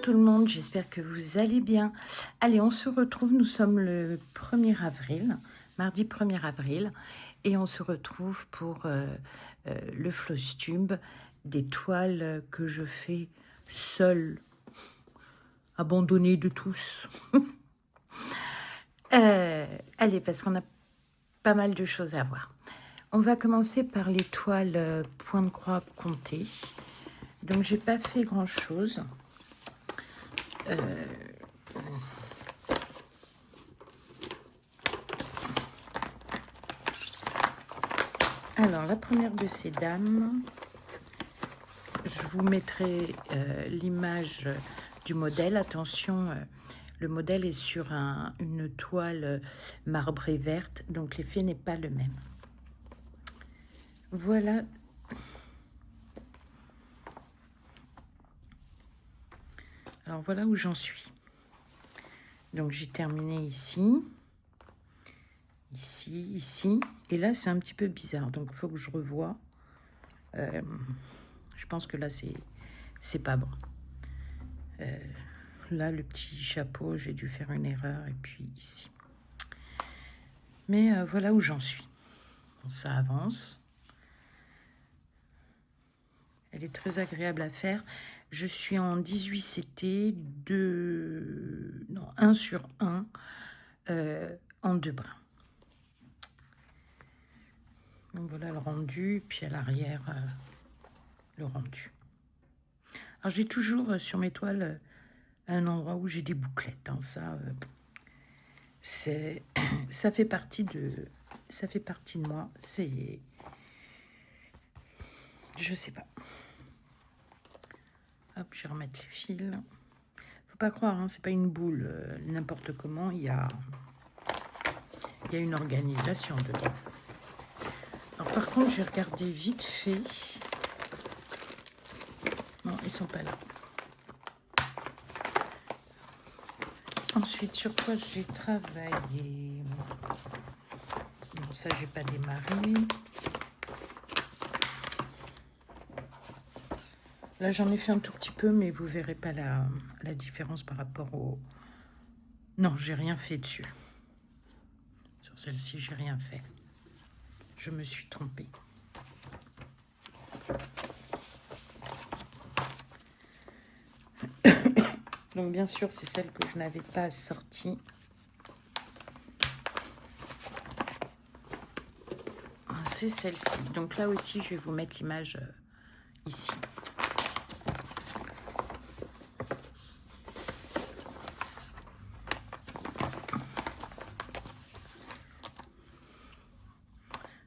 tout le monde, j'espère que vous allez bien. Allez, on se retrouve, nous sommes le 1er avril, mardi 1er avril, et on se retrouve pour le Flosstube, des toiles que je fais seule, abandonnée de tous. Allez, parce qu'on a pas mal de choses à voir. On va commencer par les toiles point de croix comptées. Donc, j'ai pas fait grand-chose. Alors, la première de ces dames, je vous mettrai l'image du modèle. Attention, le modèle est sur une toile marbrée verte, donc l'effet n'est pas le même. Voilà. Alors, voilà où j'en suis. Donc, j'ai terminé ici. Ici, ici, et là c'est un petit peu bizarre, donc il faut que je revoie. Je pense que là c'est pas bon. Là le petit chapeau, j'ai dû faire une erreur, et puis ici. Mais voilà où j'en suis. Bon, ça avance. Elle est très agréable à faire. Je suis en 18 CT, 1 sur 1, en 2 brins. Donc voilà le rendu, puis à l'arrière, le rendu. Alors j'ai toujours sur mes toiles un endroit où j'ai des bouclettes. Hein. Ça fait partie de moi. Je sais pas. Hop, je vais remettre les fils. Faut pas croire, hein, c'est pas une boule n'importe comment. Il y a une organisation dedans. Alors par contre, j'ai regardé vite fait. Non, ils sont pas là. Ensuite, sur quoi j'ai travaillé? Bon, ça, j'ai pas démarré. Là, j'en ai fait un tout petit peu, mais vous verrez pas la différence par rapport au... Non, j'ai rien fait dessus. Sur celle-ci, j'ai rien fait. Je me suis trompée. Donc, bien sûr, c'est celle que je n'avais pas sortie. C'est celle-ci. Donc là aussi, je vais vous mettre l'image ici.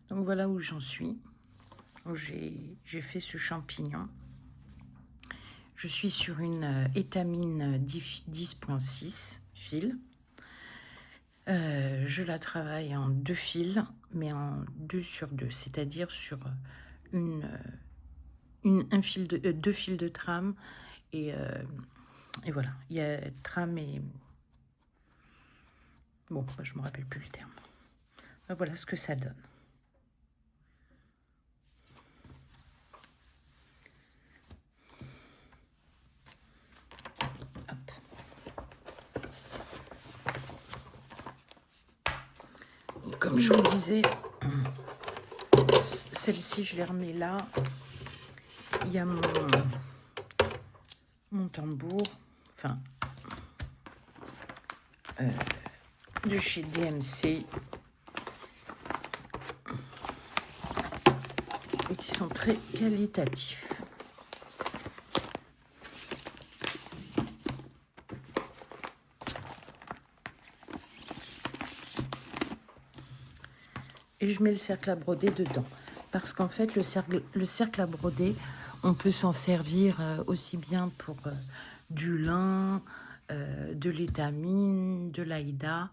Donc voilà où j'en suis. J'ai fait ce champignon. Je suis sur une étamine 10.6 fil. Je la travaille en 2 fils, mais en 2 sur 2, c'est-à-dire sur un fil de 2 fils de trame et voilà. Il y a trame et bon, je me rappelle plus le terme. Voilà ce que ça donne. Comme je vous le disais, celle-ci, je les remets là. Il y a mon tambour, enfin, de chez DMC, et qui sont très qualitatifs. Et je mets le cercle à broder dedans. Parce qu'en fait, le cercle à broder, on peut s'en servir aussi bien pour du lin, de l'étamine, de l'aïda.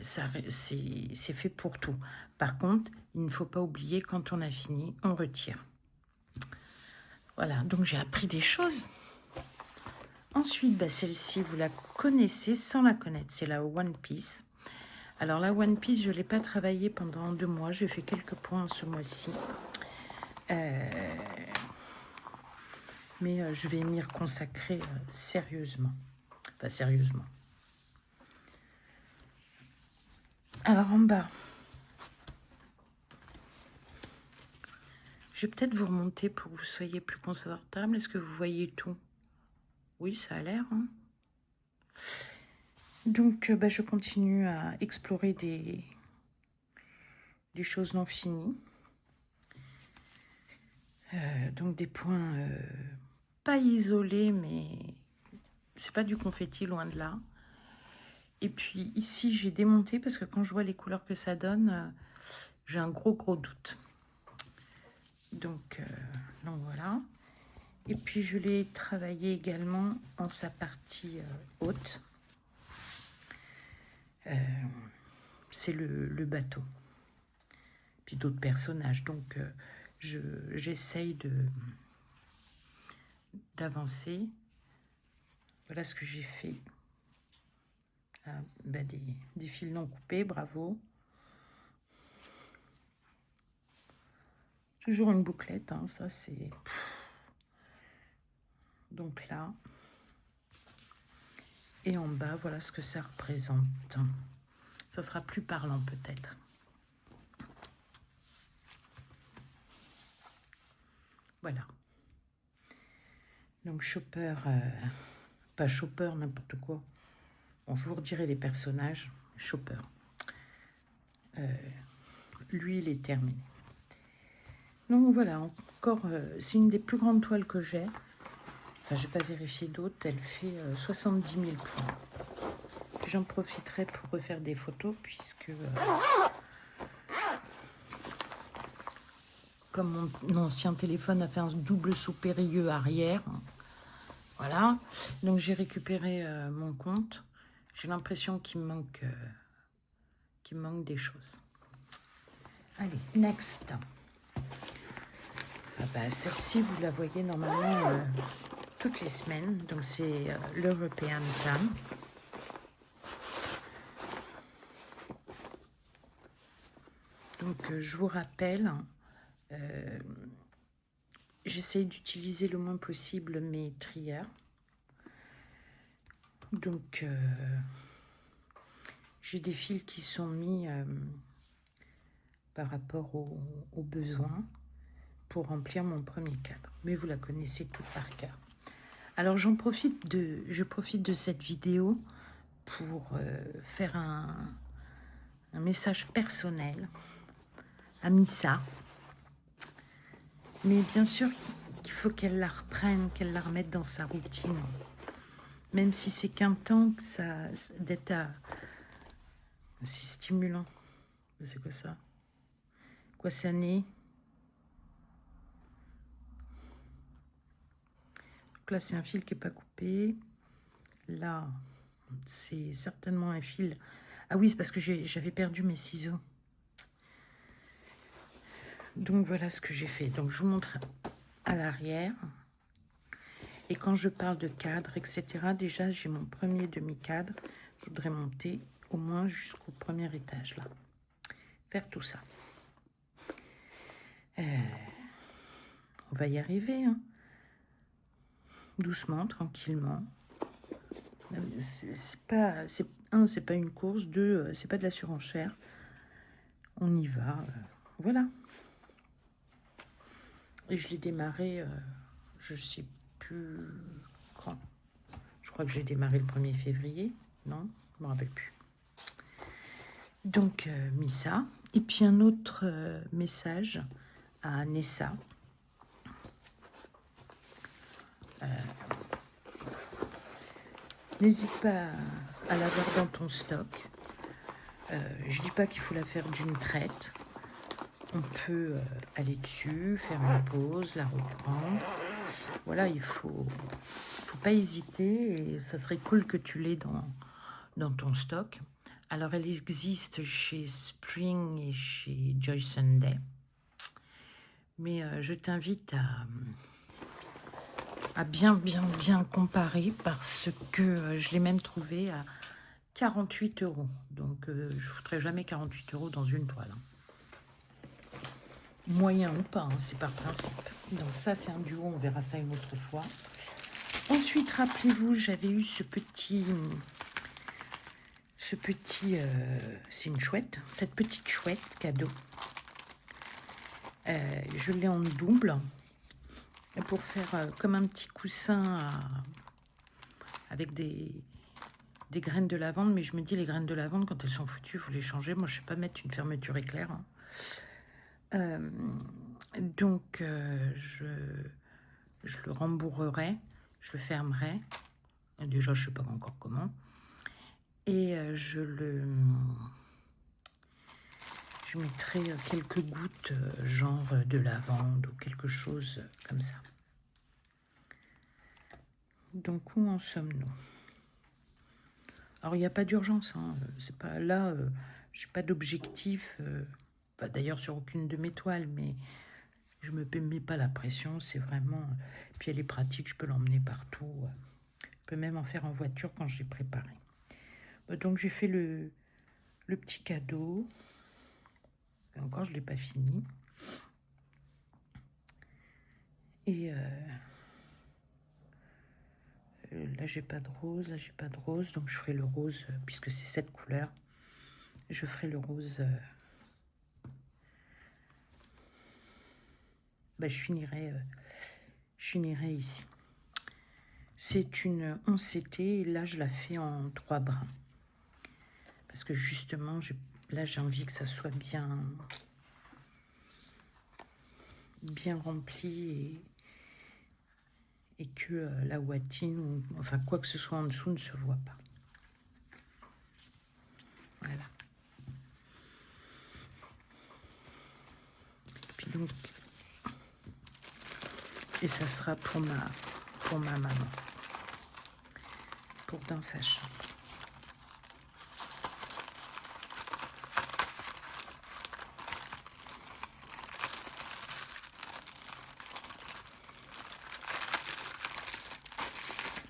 C'est fait pour tout. Par contre, il ne faut pas oublier, quand on a fini, on retire. Voilà, donc j'ai appris des choses. Ensuite, bah, celle-ci, vous la connaissez sans la connaître. C'est la One Piece. Alors la One Piece, je ne l'ai pas travaillée pendant 2 mois. J'ai fait quelques points ce mois-ci. Mais je vais m'y consacrer sérieusement. Enfin, sérieusement. Alors, en bas, je vais peut-être vous remonter pour que vous soyez plus confortable. Est-ce que vous voyez tout? Oui, ça a l'air. Hein. Donc, je continue à explorer des choses non finies. Donc, des points pas isolés, mais c'est pas du confetti, loin de là. Et puis, ici, j'ai démonté parce que quand je vois les couleurs que ça donne, j'ai un gros doute. Donc voilà. Et puis, je l'ai travaillé également en sa partie haute. C'est le bateau. Puis d'autres personnages. Donc, j'essaye d'avancer. Voilà ce que j'ai fait. Ah, des fils non coupés, bravo. Toujours une bouclette, hein, ça c'est... Donc là, et en bas, voilà ce que ça représente. Ça sera plus parlant peut-être. Voilà. Donc Chopper, pas Chopper, n'importe quoi. Bon, je vous redirai les personnages. Chopper. Lui, il est terminé. Donc voilà, encore, c'est une des plus grandes toiles que j'ai. Enfin, je n'ai pas vérifié d'autres. Elle fait 70 000 points. J'en profiterai pour refaire des photos puisque... comme mon ancien téléphone a fait un double saut périlleux arrière. Voilà. Donc j'ai récupéré mon compte. J'ai l'impression qu'il me manque des choses. Allez, next. Ah celle-ci, vous la voyez normalement toutes les semaines. Donc c'est l'European Tam. Donc je vous rappelle... j'essaie d'utiliser le moins possible mes trieurs. Donc, j'ai des fils qui sont mis par rapport aux besoins pour remplir mon premier cadre. Mais vous la connaissez tout par cœur. Alors, je profite de cette vidéo pour faire un message personnel à Missa. Mais bien sûr qu'il faut qu'elle la reprenne, qu'elle la remette dans sa routine. Même si c'est qu'un temps que ça d'être c'est stimulant. C'est quoi ça? Quoi ça n'est? Donc là, c'est un fil qui n'est pas coupé. Là, c'est certainement un fil... Ah oui, c'est parce que j'avais perdu mes ciseaux. Donc voilà ce que j'ai fait. Donc je vous montre à l'arrière. Et quand je parle de cadre, etc., déjà j'ai mon premier demi-cadre. Je voudrais monter au moins jusqu'au premier étage là. Faire tout ça. On va y arriver, hein. Doucement, tranquillement. C'est pas une course. Deux, c'est pas de la surenchère. On y va. Voilà. Et je l'ai démarré, je sais plus quand. Je crois que j'ai démarré le 1er février. Non, je me rappelle plus. Donc, Missa. Et puis un autre message à Nessa. N'hésite pas à l'avoir dans ton stock. Je dis pas qu'il faut la faire d'une traite. On peut aller dessus, faire une pause, la reprendre. Voilà, il faut pas hésiter. Et ça serait cool que tu l'aies dans ton stock. Alors, elle existe chez Spring et chez Joy Sunday. Mais je t'invite à bien comparer parce que je l'ai même trouvé à 48 €. Donc, je ne foutrais jamais 48 € dans une toile. moyen ou pas, hein, c'est par principe. Donc ça, c'est un duo, on verra ça une autre fois. Ensuite, rappelez-vous, j'avais eu ce petit, c'est une chouette, cette petite chouette cadeau. Je l'ai en double pour faire comme un petit coussin avec des graines de lavande. Mais je me dis, les graines de lavande, quand elles sont foutues, il faut les changer. Moi, je ne sais pas mettre une fermeture éclair. Hein. Donc, je le rembourrerai, je le fermerai. Déjà, je ne sais pas encore comment. Et je mettrai quelques gouttes, genre de lavande ou quelque chose comme ça. Donc, où en sommes-nous? Alors, il n'y a pas d'urgence. Hein. C'est pas là, j'ai pas d'objectif. D'ailleurs, sur aucune de mes toiles, mais je me mets pas la pression. C'est vraiment. Puis elle est pratique, je peux l'emmener partout. Je peux même en faire en voiture quand je l'ai préparé. Donc, j'ai fait le petit cadeau. Et encore, je l'ai pas fini. Et là, j'ai pas de rose. Là, j'ai pas de rose. Donc, je ferai le rose, puisque c'est cette couleur. Je ferai le rose. Je finirai ici. C'est une 11CT et là, je la fais en 3 brins. Parce que justement, là, j'ai envie que ça soit bien rempli et que la ouatine, ou enfin quoi que ce soit en dessous, ne se voit pas. Voilà. Puis donc, et ça sera pour ma maman, pour dans sa chambre.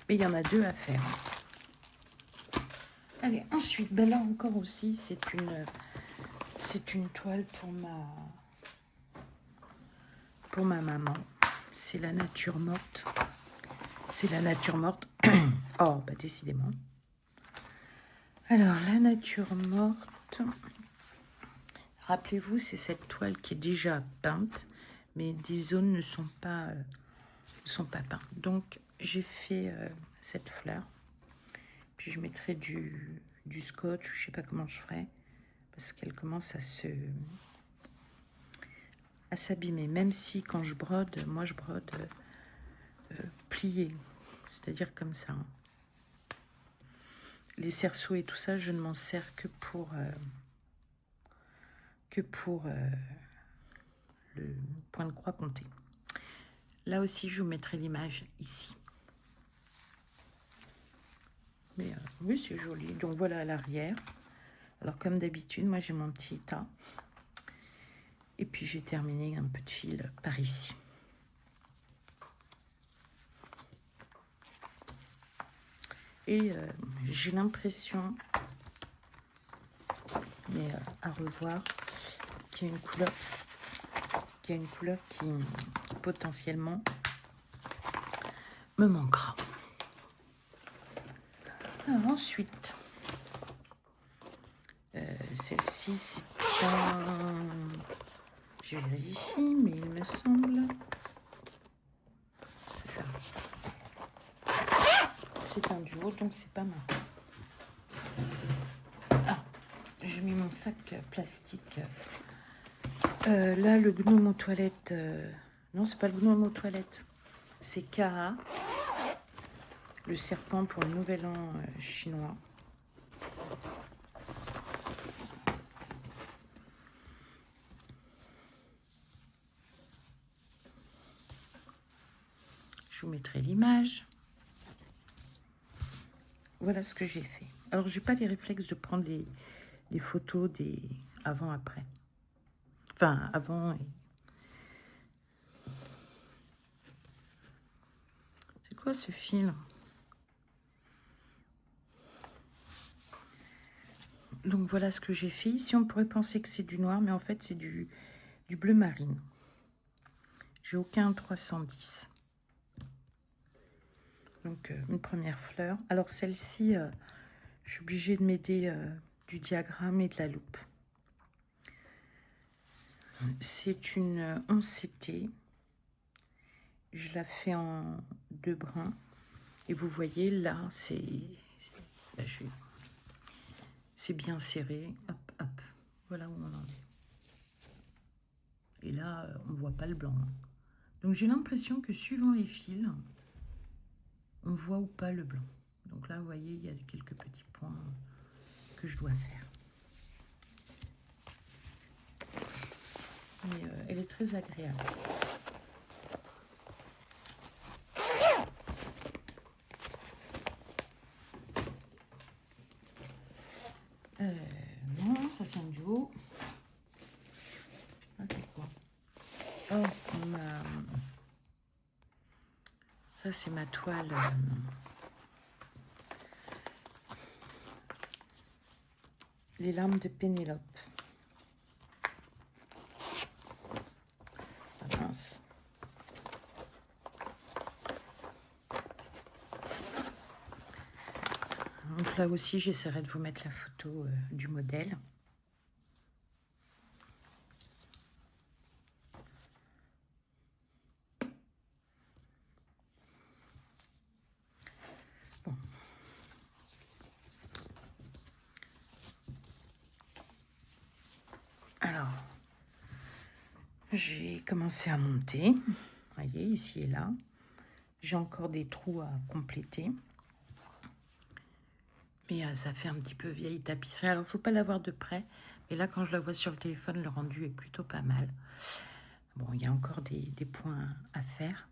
Mais il y en a 2 à faire. Allez, ensuite, là encore aussi, c'est une toile pour ma maman. C'est la nature morte. C'est la nature morte. Oh, décidément. Alors, la nature morte. Rappelez-vous, c'est cette toile qui est déjà peinte, mais des zones ne sont pas peintes. Donc, j'ai fait cette fleur. Puis, je mettrai du scotch, je ne sais pas comment je ferai, parce qu'elle commence à s'abîmer. Même si, quand je brode, moi, je brode plié, c'est-à-dire comme ça. Les cerceaux et tout ça, je ne m'en sers que pour le point de croix compté. Là aussi, je vous mettrai l'image ici. Mais oui, c'est joli. Donc voilà à l'arrière. Alors comme d'habitude, moi j'ai mon petit tas. Et puis j'ai terminé un peu de fil par ici. Et j'ai l'impression, mais à revoir, qu'il y a une couleur qui potentiellement me manquera. Alors, ensuite, celle-ci, c'est un... Je vérifie, mais il me semble... Ça. C'est un duo, donc c'est pas mal. Ah, j'ai mis mon sac plastique. Là, le gnome aux toilettes... non, c'est pas le gnome aux toilettes. C'est Kara, le serpent pour le nouvel an chinois. Je vous mettrai l'image. Voilà ce que j'ai fait. Alors, j'ai pas les réflexes de prendre les photos des avant-après. Enfin, avant et... C'est quoi ce fil? Donc, voilà ce que j'ai fait. Ici, on pourrait penser que c'est du noir, mais en fait, c'est du du bleu marine. J'ai aucun 310. Donc, une première fleur. Alors, celle-ci, je suis obligée de m'aider du diagramme et de la loupe. C'est une 11CT. Je la fais en 2 brins. Et vous voyez, là, c'est bien serré. Hop, hop. Voilà où on en est. Et là, on ne voit pas le blanc. Donc, j'ai l'impression que suivant les fils, on voit ou pas le blanc. Donc là, vous voyez, il y a quelques petits points que je dois faire. Mais elle est très agréable. Non, ça c'est un duo. Ah, c'est quoi? Oh, ça c'est ma toile. Les larmes de Pénélope. Ah, mince. Donc là aussi, j'essaierai de vous mettre la photo du modèle. Bon. Alors, j'ai commencé à monter. Vous voyez, ici et là. J'ai encore des trous à compléter. Mais ça fait un petit peu vieille tapisserie. Alors, il ne faut pas la voir de près. Mais là, quand je la vois sur le téléphone, le rendu est plutôt pas mal. Bon, il y a encore des points à faire.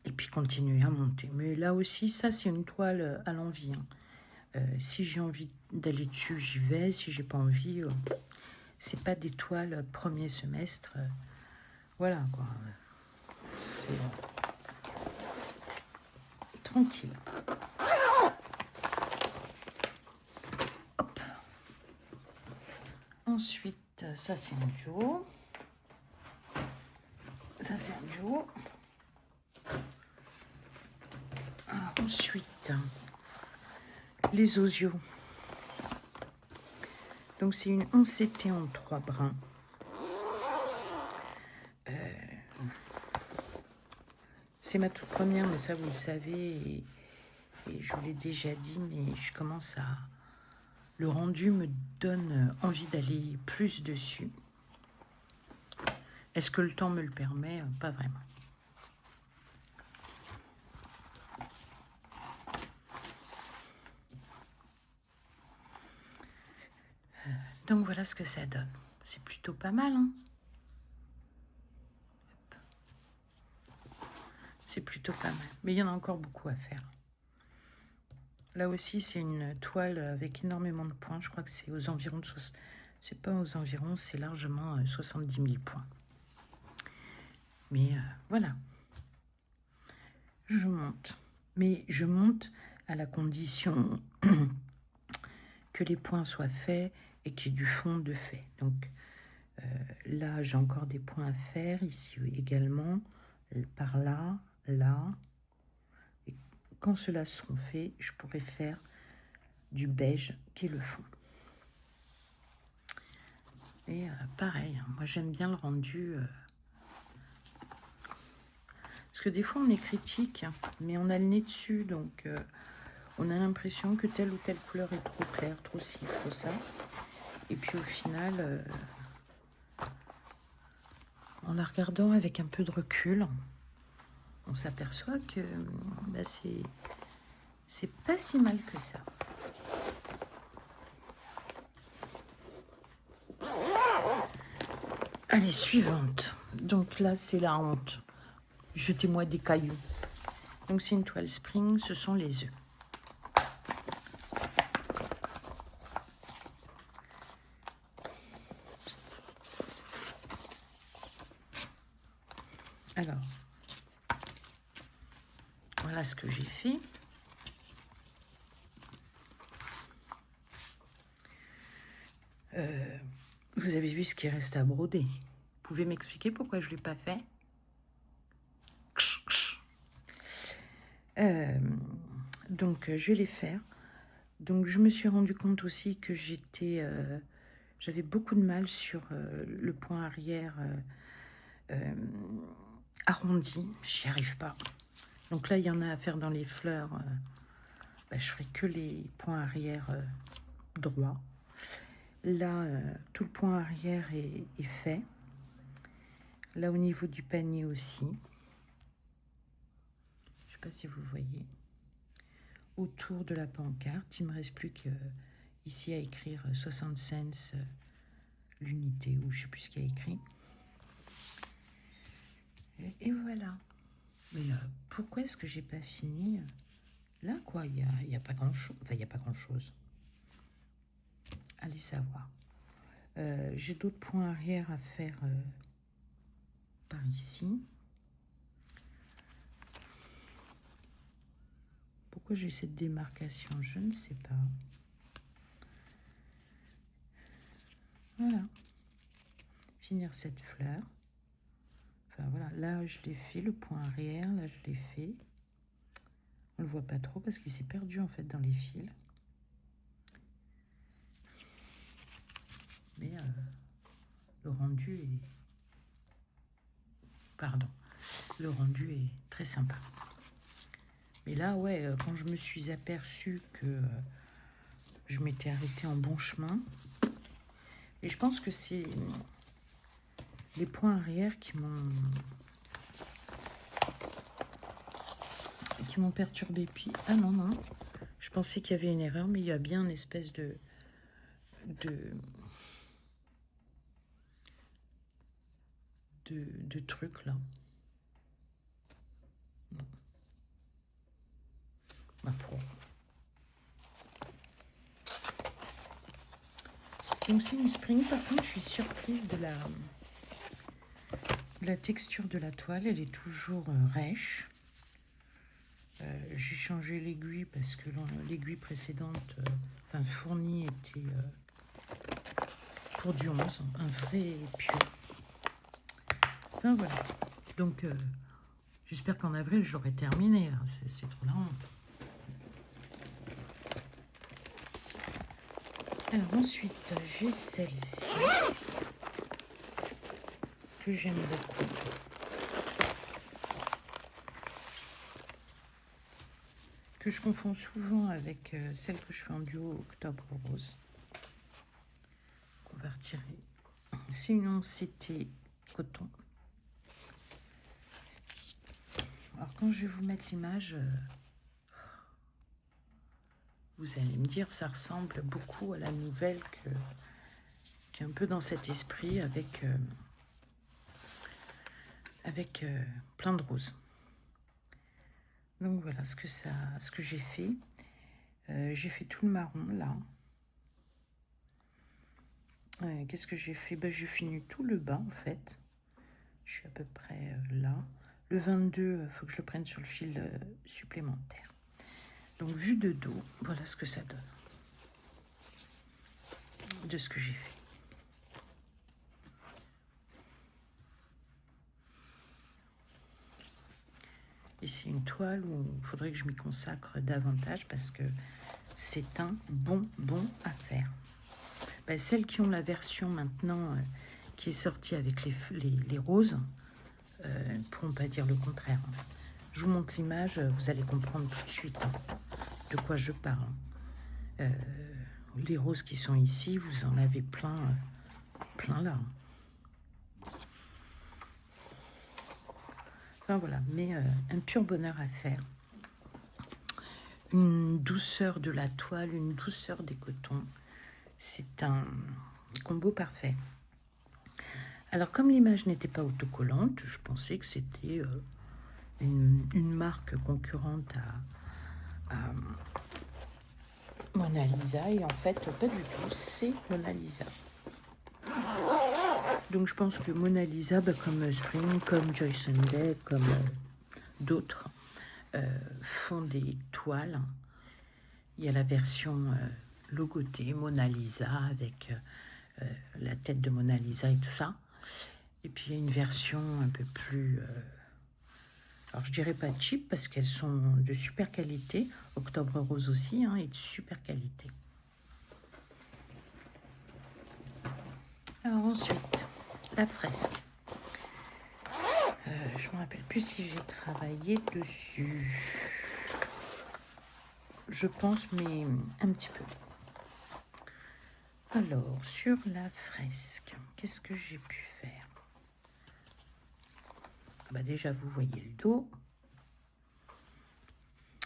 Et puis, continuer à monter. Mais là aussi, ça, c'est une toile à l'envie. Hein. Si j'ai envie d'aller dessus, j'y vais. Si j'ai pas envie, c'est pas des toiles premier semestre. Voilà, quoi. C'est tranquille. Hop. Ensuite, ça, c'est un duo. Ça, c'est un duo. Ensuite, les osios. Donc, c'est une 11CT en 3 brins. C'est ma toute première, mais ça, vous le savez. Et je vous l'ai déjà dit, mais je commence à... Le rendu me donne envie d'aller plus dessus. Est-ce que le temps me le permet? Pas vraiment. Donc voilà ce que ça donne. C'est plutôt pas mal, hein? C'est plutôt pas mal. Mais il y en a encore beaucoup à faire. Là aussi, c'est une toile avec énormément de points. Je crois que c'est aux environs de... C'est pas aux environs, c'est largement 70 000 points. Mais voilà. Je monte. Mais je monte à la condition que les points soient faits et qu'il y ait du fond de fait. Donc là, j'ai encore des points à faire. Ici également. Par là, là. Et quand cela seront faits, je pourrai faire du beige qui est le fond. Et pareil, hein, moi j'aime bien le rendu... parce que des fois on est critique, hein, mais on a le nez dessus, donc on a l'impression que telle ou telle couleur est trop claire, trop ci, trop ça. Et puis au final, en la regardant avec un peu de recul, on s'aperçoit que bah, c'est pas si mal que ça. Allez, suivante. Donc là, c'est la honte. Jetez-moi des cailloux. Donc c'est une toile spring, ce sont les œufs. Alors, voilà ce que j'ai fait. Vous avez vu ce qui reste à broder. pouvez m'expliquer pourquoi je ne l'ai pas fait? Donc, je vais les faire. Donc, je me suis rendu compte aussi que j'avais beaucoup de mal sur le point arrière arrondi. J'y arrive pas. Donc là, il y en a à faire dans les fleurs. Je ferai que les points arrière droits. Là, tout le point arrière est fait. Là, au niveau du panier aussi. Je ne sais pas si vous voyez. Autour de la pancarte, il ne me reste plus qu'ici à écrire 60 cents l'unité, ou je ne sais plus ce qu'il y a écrit. Et voilà. Mais pourquoi est-ce que j'ai pas fini? Là, quoi, il y a pas grand-chose. Enfin, il n'y a pas grand-chose. Allez savoir. J'ai d'autres points arrière à faire par ici. Pourquoi j'ai cette démarcation? Je ne sais pas. Voilà. Finir cette fleur. Enfin, voilà. Là, je l'ai fait, le point arrière. Là, je l'ai fait. On ne le voit pas trop parce qu'il s'est perdu, en fait, dans les fils. Mais le rendu est... Pardon. Le rendu est très sympa. Mais là, ouais, quand je me suis aperçue que je m'étais arrêtée en bon chemin, et je pense que c'est les points arrière qui m'ont perturbé. Puis, ah non, non, je pensais qu'il y avait une erreur, mais il y a bien une espèce de truc là. Ma foi. Donc c'est une spring, par contre je suis surprise de la texture de la toile, elle est toujours rêche. J'ai changé l'aiguille parce que l'aiguille précédente, enfin fournie, était pour du 11, un vrai pieu. Enfin voilà, donc j'espère qu'en avril j'aurai terminé, c'est trop la honte. Alors ensuite, j'ai celle-ci, que j'aime beaucoup. Que je confonds souvent avec celle que je fais en duo Octobre Rose. On va retirer. Sinon, c'était coton. Alors, quand je vais vous mettre l'image, vous allez me dire, ça ressemble beaucoup à la nouvelle qui est un peu dans cet esprit avec plein de roses. Donc voilà ce que j'ai fait. J'ai fait tout le marron là. Qu'est-ce que j'ai fait? J'ai fini tout le bas en fait. Je suis à peu près là. Le 22, il faut que je le prenne sur le fil supplémentaire. Donc vue de dos, voilà ce que ça donne. De ce que j'ai fait. Ici une toile où il faudrait que je m'y consacre davantage parce que c'est un bon à faire. Celles qui ont la version maintenant qui est sortie avec les roses ne pourront pas dire le contraire. Je vous montre l'image, vous allez comprendre tout de suite de quoi je parle. Les roses qui sont ici, vous en avez plein là. Enfin voilà, mais un pur bonheur à faire. Une douceur de la toile, une douceur des cotons. C'est un combo parfait. Alors, comme l'image n'était pas autocollante, je pensais que c'était une marque concurrente à Mona Lisa. Et en fait, pas du tout, c'est Mona Lisa. Donc, je pense que Mona Lisa, comme Spring, comme Joyce Day, comme d'autres, font des toiles. Il y a la version logotée Mona Lisa avec la tête de Mona Lisa et tout ça. Et puis il y a une version un peu plus... alors je dirais pas cheap parce qu'elles sont de super qualité. Octobre Rose aussi hein, est de super qualité. Alors ensuite, la fresque. Je ne me rappelle plus si j'ai travaillé dessus. Je pense, mais un petit peu. Alors, sur la fresque, qu'est-ce que j'ai pu faire? Bah déjà, vous voyez le dos.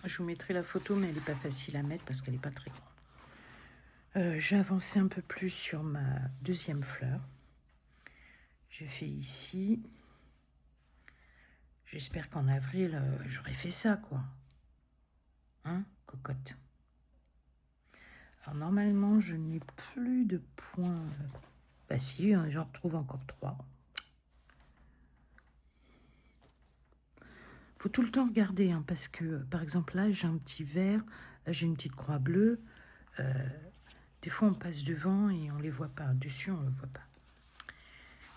Je vous mettrai la photo, mais elle n'est pas facile à mettre parce qu'elle n'est pas très grande. J'ai avancé un peu plus sur ma deuxième fleur. J'ai fait ici. J'espère qu'en avril, j'aurai fait ça, quoi. Hein, cocotte? Alors, normalement, je n'ai plus de points. Bah si, hein, j'en retrouve encore 3. Faut tout le temps regarder, hein, parce que, par exemple, là, j'ai un petit vert, là, j'ai une petite croix bleue. Des fois, on passe devant et on les voit pas. Dessus, on ne le voit pas.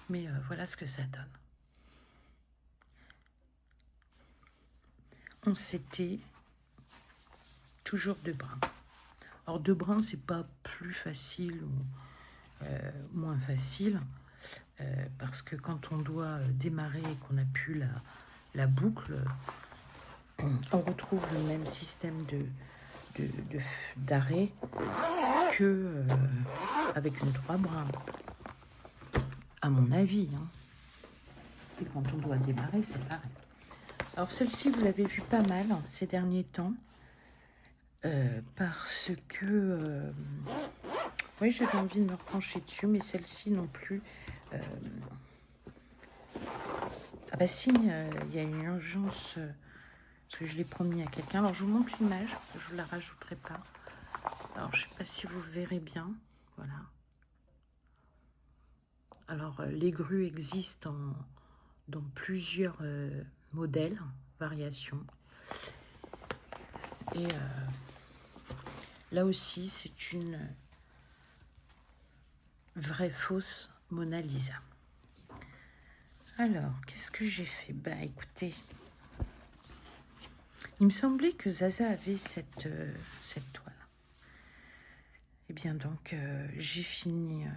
Mais voilà ce que ça donne. On s'était toujours 2 brins. Alors, 2 brins, c'est pas plus facile ou moins facile. Parce que quand on doit démarrer et qu'on n'a plus la boucle, on retrouve le même système d'arrêt que avec une 3 brins, à mon avis. Hein. Et quand on doit démarrer, c'est pareil. Alors celle-ci, vous l'avez vu pas mal hein, ces derniers temps, parce que oui, j'avais envie de me repencher dessus, mais celle-ci non plus. Ah bah si, il y a une urgence, parce que je l'ai promis à quelqu'un. Alors je vous montre l'image, je ne vous la rajouterai pas. Alors je ne sais pas si vous verrez bien, voilà. Alors les grues existent dans plusieurs modèles, variations. Et là aussi, c'est une vraie fausse Mona Lisa. Alors, qu'est-ce que j'ai fait? Bah écoutez, il me semblait que Zaza avait cette toile. Et bien donc, j'ai fini,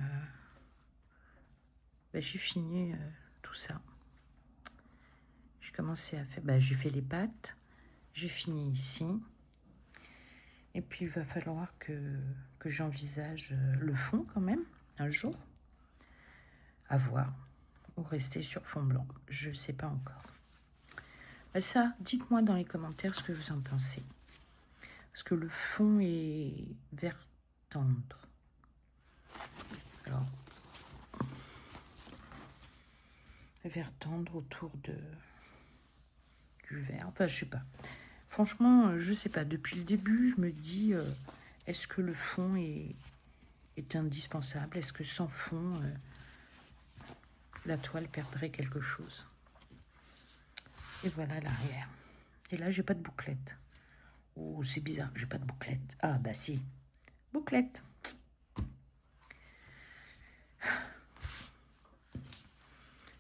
tout ça. J'ai commencé à faire, j'ai fait les pattes, j'ai fini ici. Et puis, il va falloir que j'envisage le fond quand même, un jour. À voir. Ou rester sur fond blanc. Je ne sais pas encore. Ça, dites-moi dans les commentaires ce que vous en pensez. Parce que le fond est vert tendre. Alors, vert tendre autour du vert. Enfin, je sais pas. Franchement, je sais pas. Depuis le début, je me dis, est-ce que le fond est indispensable? Est-ce que sans fond, la toile perdrait quelque chose? Et voilà l'arrière. Et là, j'ai pas de bouclette. Oh, c'est bizarre, j'ai pas de bouclette. Ah, bah si. Bouclette.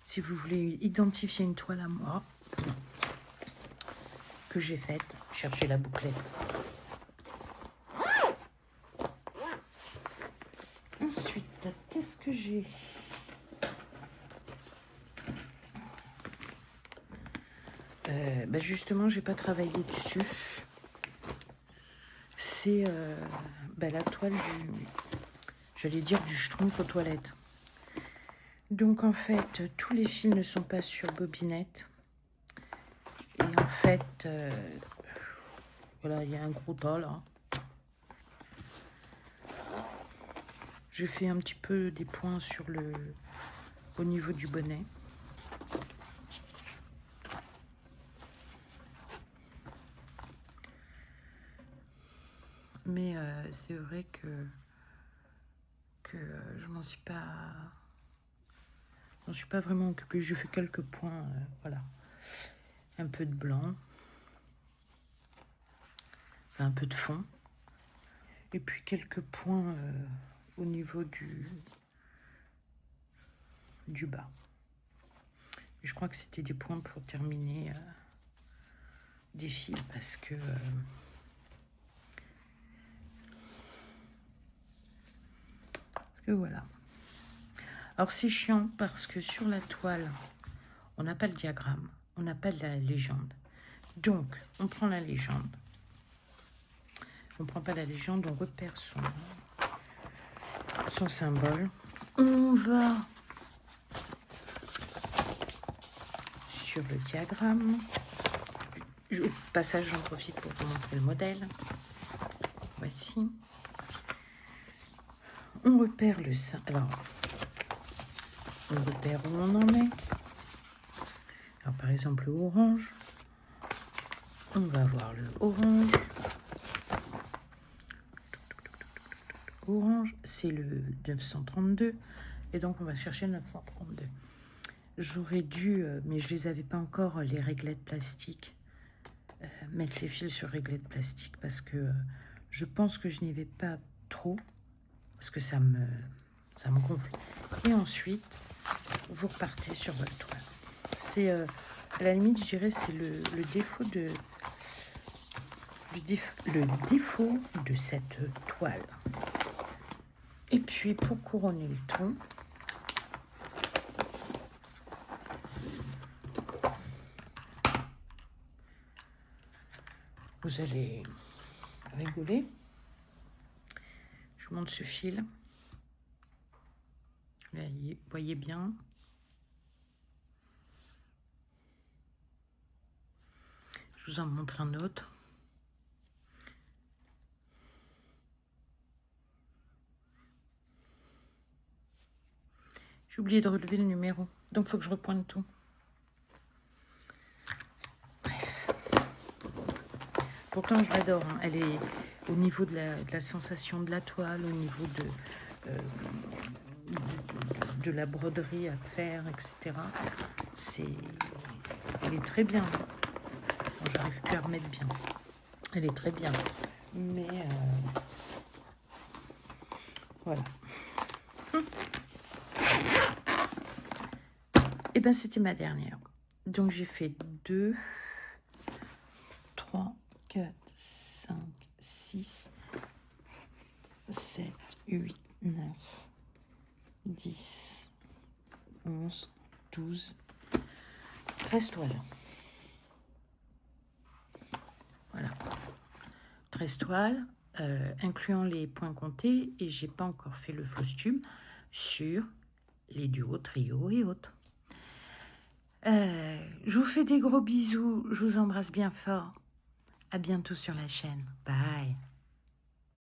Si vous voulez identifier une toile à moi que j'ai faite, cherchez la bouclette. Ensuite, qu'est-ce que j'ai? Justement, j'ai pas travaillé dessus. C'est la toile j'allais dire du schtroumpf aux toilettes. Donc en fait, tous les fils ne sont pas sur bobinette. Et en fait, voilà, il y a un gros tas là. J'ai fait un petit peu des points au niveau du bonnet. Mais c'est vrai que je m'en suis pas vraiment occupée. J'ai fait quelques points, voilà. Un peu de blanc. Enfin, un peu de fond. Et puis quelques points au niveau du bas. Je crois que c'était des points pour terminer des fils parce que voilà. Alors c'est chiant parce que sur la toile, on n'a pas le diagramme, on n'a pas la légende. Donc, on prend la légende. On ne prend pas la légende, on repère son symbole. On va sur le diagramme. Au passage, j'en profite pour vous montrer le modèle. Voici. On repère le symbole. Alors, on repère où on en est. Alors, par exemple, le orange. On va voir le orange. Orange, c'est le 932. Et donc, on va chercher le 932. J'aurais dû, mais je ne les avais pas encore, les réglettes plastiques. Mettre les fils sur réglettes plastiques parce que je pense que je n'y vais pas trop. Parce que ça me gonfle. Et ensuite, vous repartez sur votre toile. C'est, à la limite, je dirais, c'est le défaut de cette toile. Et puis, pour couronner le tout, vous allez rigoler. Je vous montre ce fil. Là, vous voyez bien. Je vous en montre un autre. J'ai oublié de relever le numéro. Donc, il faut que je repointe tout. Bref. Pourtant, je l'adore. Hein. Elle est au niveau de la sensation de la toile, au niveau de la broderie à faire, etc. Elle est très bien. Bon, j'arrive plus à remettre bien. Elle est très bien. Mais voilà. Et bien, c'était ma dernière. Donc, j'ai fait 2, 3, 4, 5, 6, 7, 8, 9, 10, 11, 12, 13 toiles. Voilà. 13 toiles, incluant les points comptés. Et j'ai pas encore fait le floss tube sur les duos, trios et autres. Je vous fais des gros bisous. Je vous embrasse bien fort. À bientôt sur la chaîne. Bye.